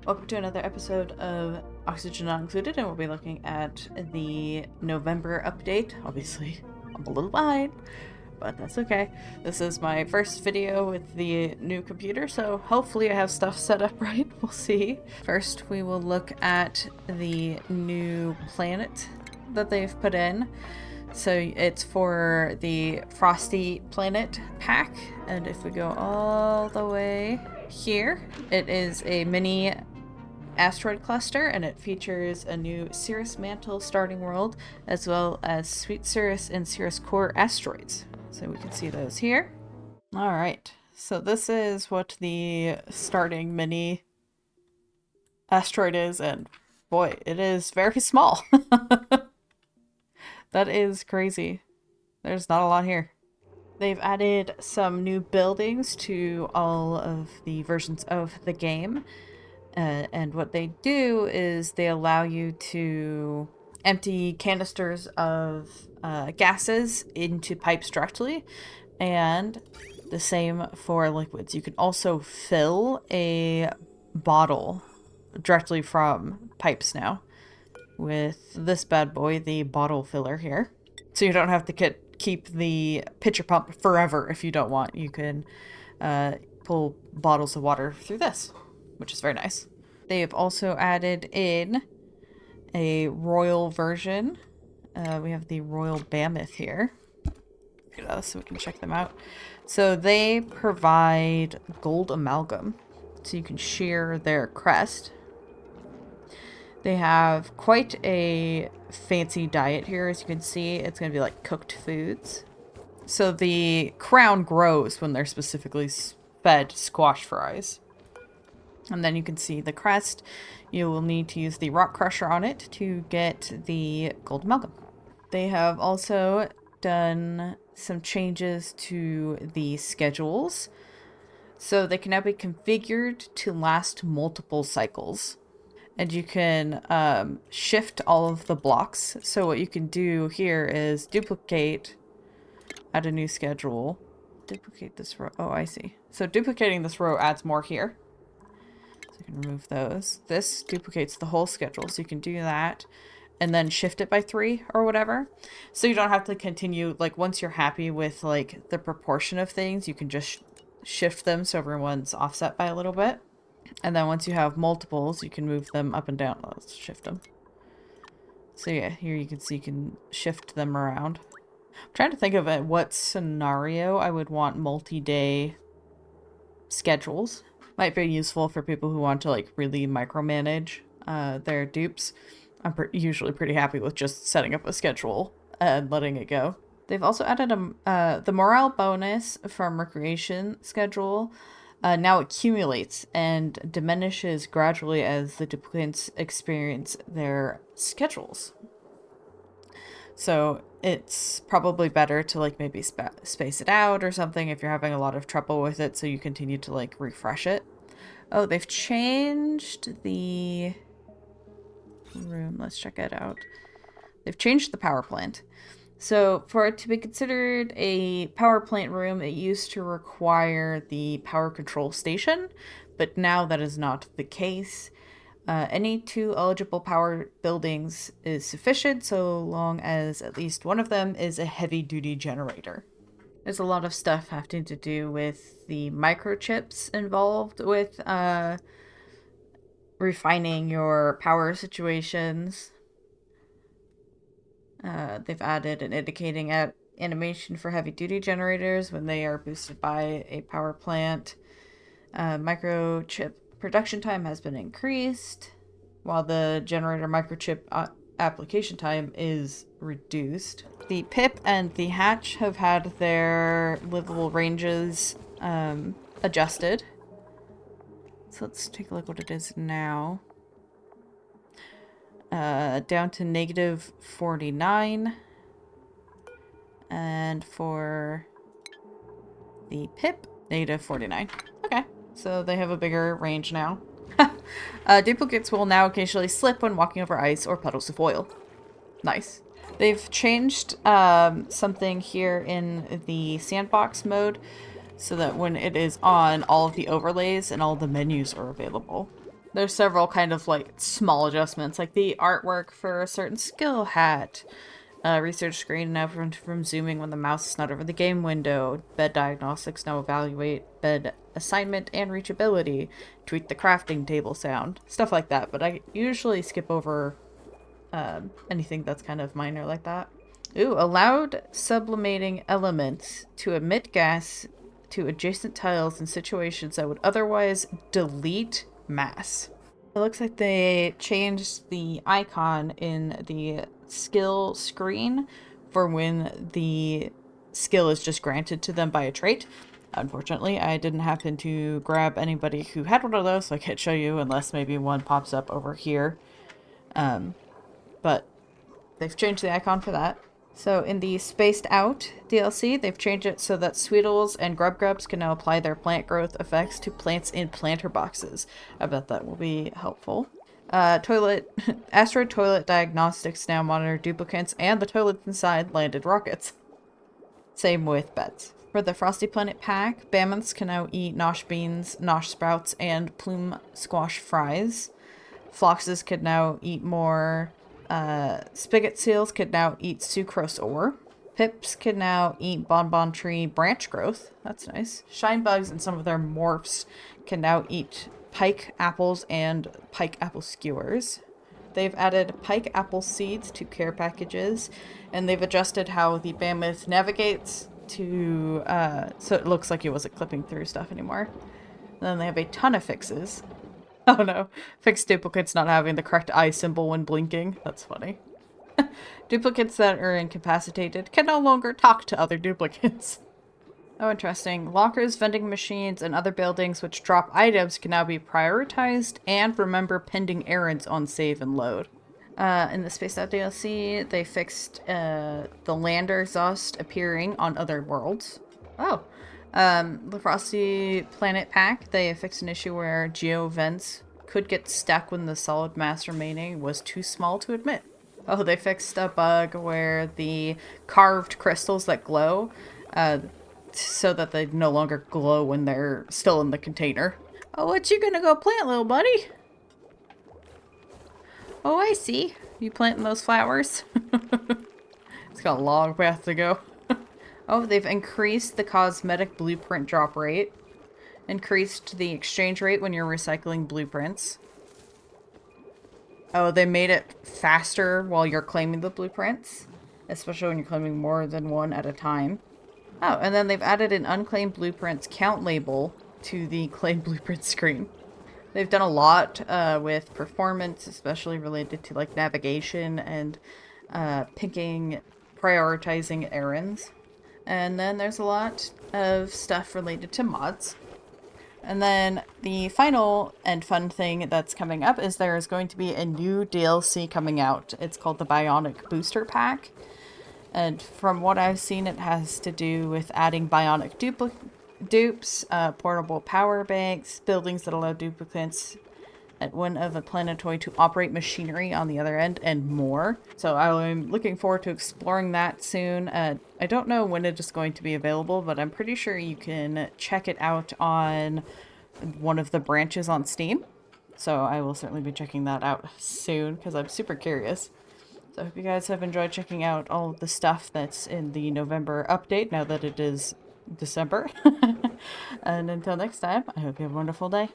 Welcome to another episode of Oxygen Not Included, and we'll be looking at the November update. Obviously, I'm a little behind, but that's okay. This is my first video with the new computer, so hopefully I have stuff set up right. We'll see. First, we will look at the new planet that they've put in. So it's for the Frosty planet pack, and if we go all the way here, it is a mini asteroid cluster, and it features a new Cirrus Mantle starting world, as well as Sweet Cirrus and Cirrus Core asteroids. So we can see those here. Alright, so this is what the starting mini asteroid is, and boy, it is very small. That is crazy. There's not a lot here. They've added some new buildings to all of the versions of the game. And what they do is they allow you to empty canisters of gases into pipes directly, and the same for liquids. You can also fill a bottle directly from pipes now with this bad boy, the bottle filler here. So you don't have to keep the pitcher pump forever if you don't want. You can pull bottles of water through this, which is very nice. They have also added in a royal version. We have the Royal Mammoth here, so we can check them out. So they provide gold amalgam, so you can shear their crest. They have quite a fancy diet here, as you can see. It's going to be like cooked foods. So the crown grows when they're specifically fed squash fries. And then you can see the crest. You will need to use the rock crusher on it to get the gold amalgam. They have also done some changes to the schedules. So they can now be configured to last multiple cycles. And you can shift all of the blocks. So what you can do here is duplicate, add a new schedule, duplicate this row. Oh, I see. So duplicating this row adds more here. So you can remove those. This duplicates the whole schedule, so you can do that and then shift it by 3 or whatever. So you don't have to continue, like once you're happy with like the proportion of things, you can just shift them so everyone's offset by a little bit. And then once you have multiples, you can move them up and down. Let's shift them. So yeah, here you can see you can shift them around. I'm trying to think of it, what scenario I would want multi-day schedules. Might be useful for people who want to like really micromanage their dupes. I'm usually pretty happy with just setting up a schedule and letting it go. They've also added the morale bonus from recreation schedule. Now accumulates and diminishes gradually as the duplicants experience their schedules. So it's probably better to like maybe space it out or something if you're having a lot of trouble with it, so you continue to like refresh it. Oh, they've changed the room. Let's check it out. They've changed the power plant. So for it to be considered a power plant room, it used to require the power control station, but now that is not the case. Any 2 eligible power buildings is sufficient, so long as at least one of them is a heavy-duty generator. There's a lot of stuff having to do with the microchips involved with refining your power situations. They've added an indicating animation for heavy-duty generators when they are boosted by a power plant. Microchip production time has been increased, while the generator microchip application time is reduced. The pip and the hatch have had their livable ranges adjusted. So let's take a look what it is now. Down to -49. And for the pip, -49. Okay, so they have a bigger range now. Duplicates will now occasionally slip when walking over ice or puddles of oil. Nice. They've changed something here in the sandbox mode so that when it is on, all of the overlays and all the menus are available. There's several kind of like small adjustments, like the artwork for a certain skill hat. Research screen now from zooming when the mouse is not over the game window. Bed diagnostics now evaluate bed assignment and reachability. Tweak the crafting table sound. Stuff like that, but I usually skip over anything that's kind of minor like that. Ooh, allowed sublimating elements to emit gas to adjacent tiles in situations that would otherwise delete mass. It looks like they changed the icon in the skill screen for when the skill is just granted to them by a trait. Unfortunately, I didn't happen to grab anybody who had one of those, so I can't show you unless maybe one pops up over here. But they've changed the icon for that. So in the Spaced Out DLC, they've changed it so that Sweetles and Grubs can now apply their plant growth effects to plants in planter boxes. I bet that will be helpful. Asteroid toilet diagnostics now monitor duplicants and the toilets inside landed rockets. Same with beds. For the Frosty Planet pack, Mammoths can now eat nosh beans, nosh sprouts, and plume squash fries. Floxes could now eat more. Spigot seals could now eat sucrose ore. Pips can now eat bonbon tree branch growth. That's nice. Shine bugs and some of their morphs can now eat pike apples and pike apple skewers. They've added pike apple seeds to care packages, and they've adjusted how the mammoth navigates to so it looks like it wasn't clipping through stuff anymore. And then they have a ton of fixes. Oh no, fixed duplicates not having the correct eye symbol when blinking. That's funny. Duplicates that are incapacitated can no longer talk to other duplicates. Oh, interesting. Lockers, vending machines, and other buildings which drop items can now be prioritized and remember pending errands on save and load. In the Spaced Out DLC, they fixed the lander exhaust appearing on other worlds. Oh. The Frosty Planet pack, they fixed an issue where geo vents could get stuck when the solid mass remaining was too small to admit. Oh, they fixed a bug where the carved crystals that glow, so that they no longer glow when they're still in the container. Oh, what you gonna go plant, little buddy? Oh, I see. You planting those flowers? It's got a long path to go. Oh, they've increased the cosmetic blueprint drop rate. Increased the exchange rate when you're recycling blueprints. Oh, they made it faster while you're claiming the blueprints. Especially when you're claiming more than one at a time. Oh, and then they've added an unclaimed blueprints count label to the claimed blueprint screen. They've done a lot with performance, especially related to like navigation and picking, prioritizing errands. And then there's a lot of stuff related to mods. And then the final and fun thing that's coming up is there's going to be a new DLC coming out. It's called the Bionic Booster Pack. And from what I've seen, it has to do with adding bionic dupes, portable power banks, buildings that allow duplicates at one of a planetoid to operate machinery on the other end, and more. So I'm looking forward to exploring that soon. I don't know when it is going to be available, but I'm pretty sure you can check it out on one of the branches on Steam. So I will certainly be checking that out soon because I'm super curious. So I hope you guys have enjoyed checking out all of the stuff that's in the November update now that it is December. And until next time, I hope you have a wonderful day.